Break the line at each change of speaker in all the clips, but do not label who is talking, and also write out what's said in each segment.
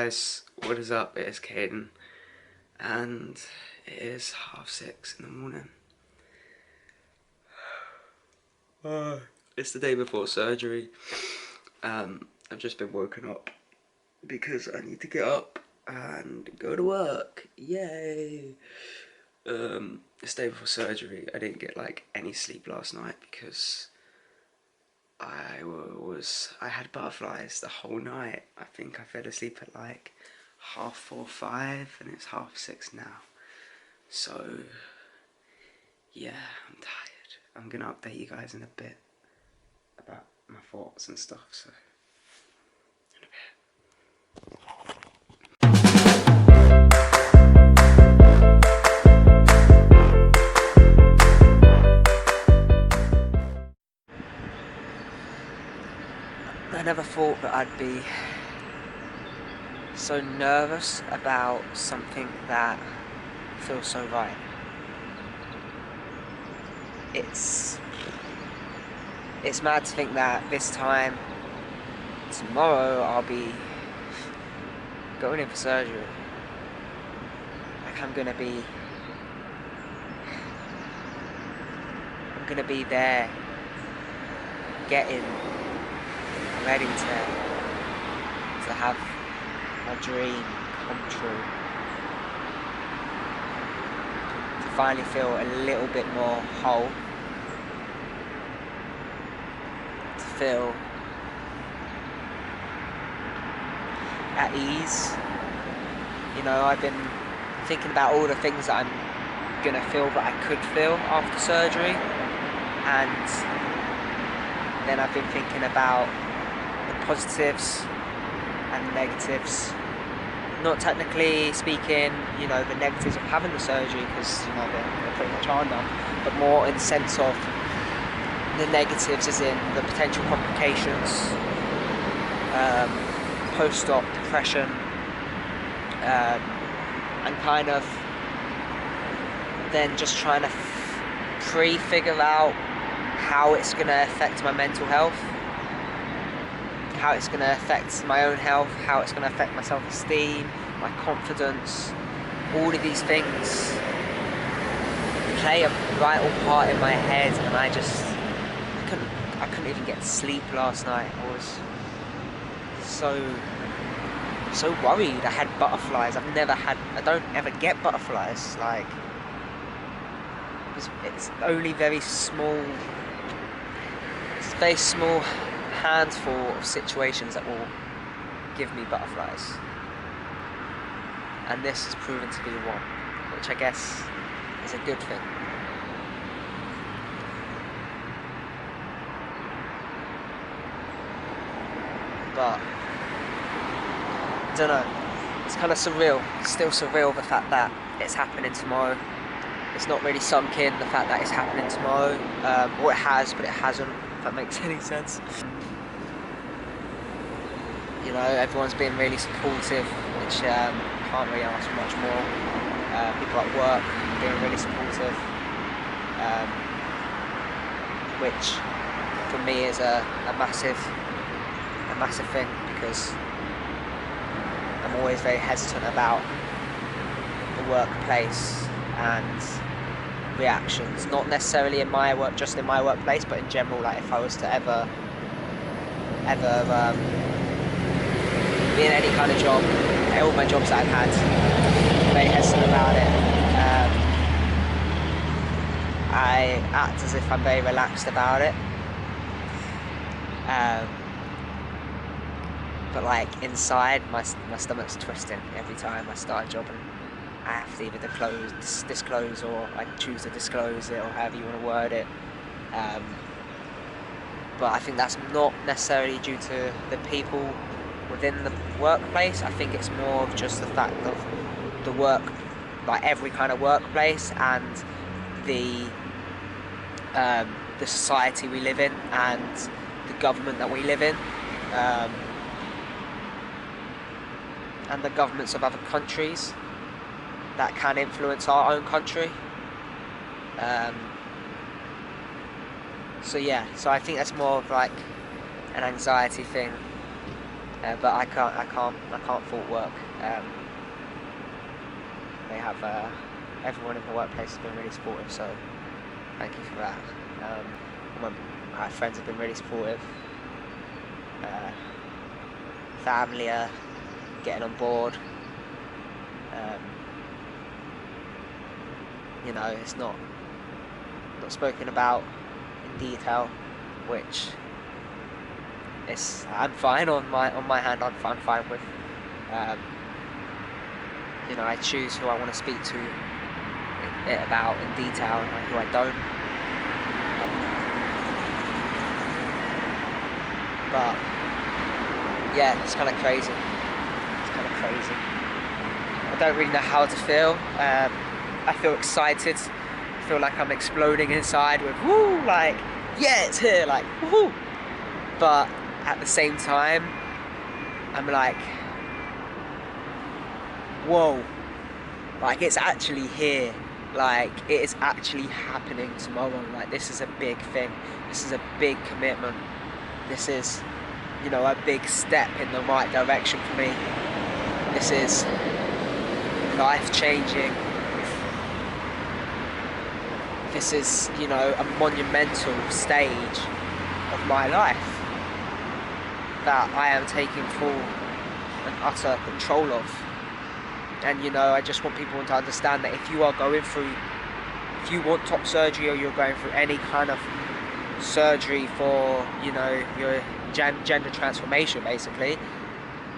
guys, what is up? It is Caiden, and it is 6:30 in the morning. It's the day before surgery. I've just been woken up because I need to get up and go to work. Yay! It's the day before surgery. I didn't get like any sleep last night because I had butterflies the whole night. I think I fell asleep at like 4:30, 5, and it's 6:30 now. So yeah, I'm tired. I'm gonna update you guys in a bit about my thoughts and stuff, so in a bit. I never thought that I'd be so nervous about something that feels so right. It's mad to think that this time tomorrow I'll be going in for surgery. Like I'm gonna be there getting ready to have my dream come true. To finally feel a little bit more whole. To feel at ease. You know, I've been thinking about all the things that I'm gonna feel that I could feel after surgery, and then I've been thinking about the positives and the negatives. Not technically speaking, you know, the negatives of having the surgery, because, you know, they're pretty much are none, but more in the sense of the negatives as in the potential complications, post-op depression, and kind of then just trying to figure out how it's going to affect my mental health, how it's going to affect my own health, how it's going to affect my self-esteem, my confidence. All of these things play a vital part in my head, and I couldn't even get sleep last night. I was so worried. I had butterflies. I don't ever get butterflies. Like, it's only very small handful of situations that will give me butterflies, and this has proven to be one, which I guess is a good thing. But I don't know, it's kind of surreal. It's still surreal, the fact that it's happening tomorrow. It's not really sunk in, the fact that it's happening tomorrow, or it has, but it hasn't, if that makes any sense. You know, everyone's been really supportive, which can't really ask for much more. People at work being really supportive, which for me is a massive thing, because I'm always very hesitant about the workplace and reactions, not necessarily in my work, just in my workplace, but in general. Like, if I was to ever be in any kind of job, all my jobs that I've had, I'm very hesitant about it. I act as if I'm very relaxed about it, but like inside, my stomach's twisting every time I start a job, and I have to either disclose, or I choose to disclose it, or however you want to word it. But I think that's not necessarily due to the people within the workplace. I think it's more of just the fact of the work, like every kind of workplace, and the society we live in, and the government that we live in, and the governments of other countries that can influence our own country. So yeah, so I think that's more of like an anxiety thing but I can't fault work. They have everyone in the workplace has been really supportive, so thank you for that. My friends have been really supportive. Family are getting on board. You know, it's not spoken about in detail, which I'm fine on my hand. I'm fine with. You know, I choose who I want to speak to it about in detail and who I don't. But yeah, it's kind of crazy. I don't really know how to feel. I feel excited. I feel like I'm exploding inside with woo, like yeah, it's here, like woo. But at the same time, I'm like, whoa, like it's actually here. Like it is actually happening tomorrow. Like this is a big thing. This is a big commitment. This is, you know, a big step in the right direction for me. This is life-changing. This is, you know, a monumental stage of my life that I am taking full and utter control of. And, you know, I just want people to understand that if you are going through, if you want top surgery or you're going through any kind of surgery for, you know, your gender transformation, basically,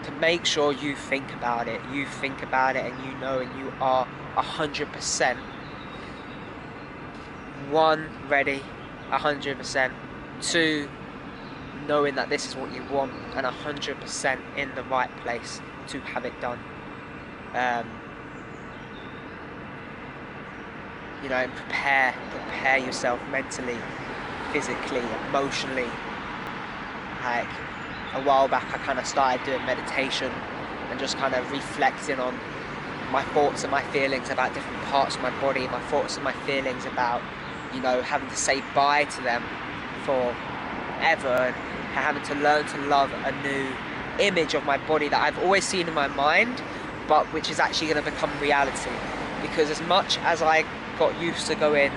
to make sure you think about it. You think about it and you know, and you are 100% one, ready, 100%, two, knowing that this is what you want, and 100% in the right place to have it done. You know, and prepare yourself mentally, physically, emotionally. Like a while back I kind of started doing meditation and just kind of reflecting on my thoughts and my feelings about different parts of my body, my thoughts and my feelings about, you know, having to say bye to them forever and having to learn to love a new image of my body that I've always seen in my mind, but which is actually going to become reality. Because as much as I got used to going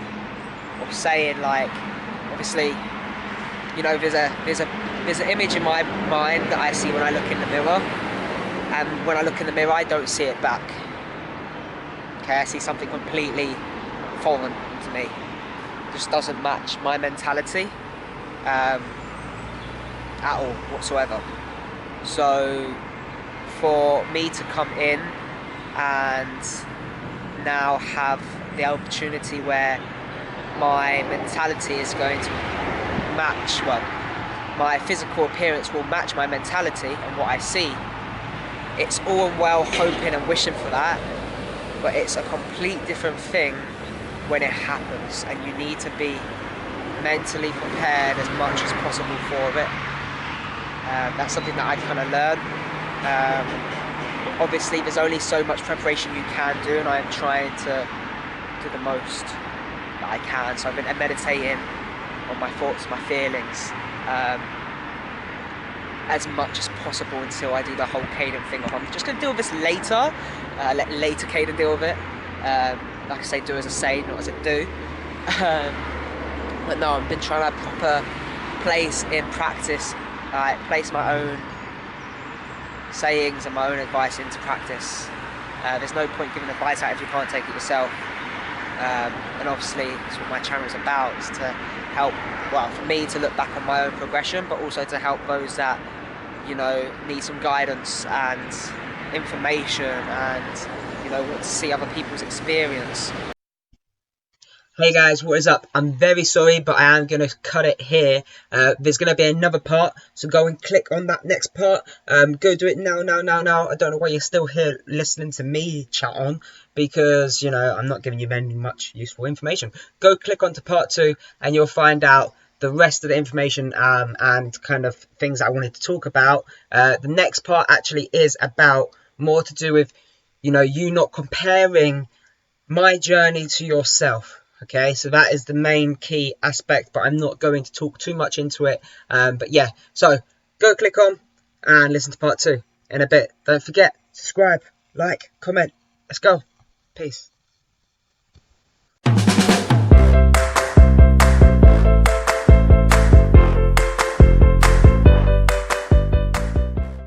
or saying, like, obviously, you know, there's an image in my mind that I see when I look in the mirror, and when I look in the mirror I don't see it back. Okay, I see something completely foreign to me. It just doesn't match my mentality at all whatsoever. So for me to come in and now have the opportunity where my mentality is going to match, well, my physical appearance will match my mentality and what I see, it's all well hoping and wishing for that, but it's a complete different thing when it happens, and you need to be mentally prepared as much as possible for it. That's something that I kind of learned. Obviously there's only so much preparation you can do, and I am trying to do the most that I can. So I've been meditating on my thoughts, my feelings, as much as possible until I do the whole Caiden thing. I'm just going to deal with this later, let later Caiden deal with it. Like I say, do as I say, not as I do. But no, I've been trying to proper place in practice, place my own sayings and my own advice into practice. There's no point giving advice out if you can't take it yourself. And obviously that's what my channel is about, is to help, well, for me to look back on my own progression, but also to help those that, you know, need some guidance and information and, you know, want to see other people's experience. Hey guys, what is up? I'm very sorry, but I am going to cut it here. There's going to be another part, so go and click on that next part. Go do it now. I don't know why you're still here listening to me chat on, because, you know, I'm not giving you any much useful information. Go click onto part 2 and you'll find out the rest of the information and kind of things I wanted to talk about. The next part actually is about more to do with, you know, you not comparing my journey to yourself. Okay, so that is the main key aspect, but I'm not going to talk too much into it. But yeah, so go click on
and listen to part 2 in a bit. Don't forget, subscribe, like, comment. Let's go. Peace.